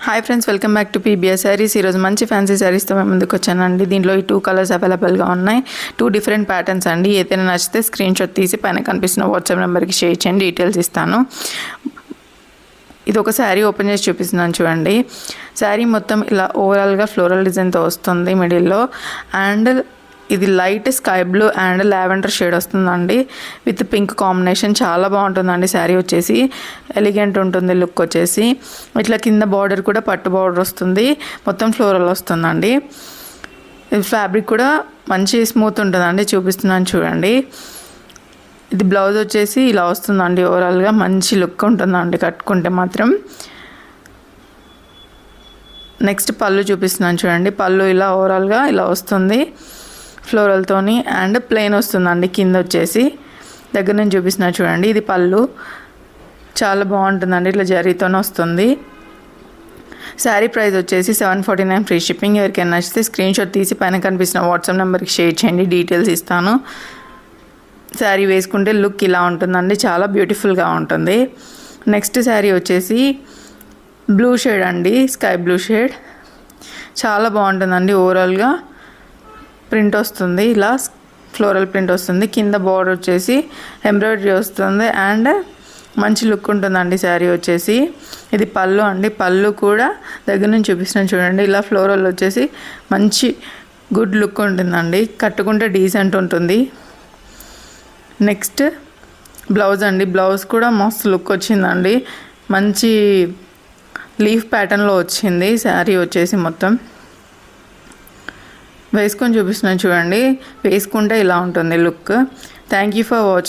Hi friends, welcome back to PBS saris. ఈరోజు మంచి fancy శారీస్తో మేము ముందుకు వచ్చానండి. దీంట్లో ఈ 2 కలర్స్ అవైలబుల్గా ఉన్నాయి. 2 డిఫరెంట్ ప్యాటర్న్స్ అండి. ఏదైనా నచ్చితే స్క్రీన్ షాట్ తీసి పైన కనిపిస్తున్న వాట్సాప్ నెంబర్కి షేర్ చేయండి, డీటెయిల్స్ ఇస్తాను. ఇది ఒక శారీ ఓపెన్ చేసి చూపిస్తున్నాను చూడండి. శారీ మొత్తం ఇలా ఓవరాల్గా ఫ్లోరల్ డిజైన్తో వస్తుంది మిడిల్లో. అండ్ ఇది light sky blue and lavender shade వస్తుందండి విత్ పింక్ కాంబినేషన్. చాలా బాగుంటుందండి శారీ వచ్చేసి. ఎలిగెంట్ ఉంటుంది లుక్ వచ్చేసి. ఇట్లా కింద బార్డర్ కూడా పట్టు బార్డర్ వస్తుంది, మొత్తం ఫ్లోరల్ వస్తుందండి. ఫ్యాబ్రిక్ కూడా మంచి స్మూత్ ఉంటుందండి. చూపిస్తున్నాను చూడండి. ఇది బ్లౌజ్ వచ్చేసి ఇలా వస్తుందండి. ఓవరాల్గా మంచి లుక్ ఉంటుందండి కట్టుకుంటే మాత్రం. నెక్స్ట్ పళ్ళు చూపిస్తున్నాను చూడండి. పళ్ళు ఇలా ఓవరాల్గా ఇలా వస్తుంది ఫ్లోరల్తోని. అండ్ ప్లెయిన్ వస్తుందండి కింద వచ్చేసి. దగ్గర నుంచి చూపిస్తున్నా చూడండి. ఇది పళ్ళు చాలా బాగుంటుందండి, ఇట్లా జరీతోనే వస్తుంది. శారీ ప్రైస్ వచ్చేసి 749 ఫ్రీ షిప్పింగ్. ఎవరికైనా నచ్చితే స్క్రీన్ షాట్ తీసి పైన కనిపిస్తున్న వాట్సాప్ నెంబర్కి షేర్ చేయండి, డీటెయిల్స్ ఇస్తాను. శారీ వేసుకుంటే లుక్ ఇలా ఉంటుందండి, చాలా బ్యూటిఫుల్గా ఉంటుంది. నెక్స్ట్ శారీ వచ్చేసి బ్లూ షేడ్ అండి, స్కై బ్లూ షేడ్. చాలా బాగుంటుందండి. ఓవరాల్గా ప్రింట్ వస్తుంది, ఇలా ఫ్లోరల్ ప్రింట్ వస్తుంది. కింద బార్డర్ వచ్చేసి ఎంబ్రాయిడరీ వస్తుంది. అండ్ మంచి లుక్ ఉంటుందండి శారీ వచ్చేసి. ఇది పళ్ళు అండి. పళ్ళు కూడా దగ్గర నుంచి చూపిస్తున్నాను చూడండి. ఇలా ఫ్లోరల్ వచ్చేసి మంచి గుడ్ లుక్ ఉంటుందండి, కట్టుకుంటే డీసెంట్ ఉంటుంది. నెక్స్ట్ బ్లౌజ్ అండి. బ్లౌజ్ కూడా మస్తు లుక్ వచ్చిందండి. మంచి లీఫ్ ప్యాటర్న్లో వచ్చింది శారీ వచ్చేసి. మొత్తం వేసుకొని చూపిస్తున్నాను చూడండి. వేసుకుంటే ఇలా ఉంటుంది look. Thank you for watching.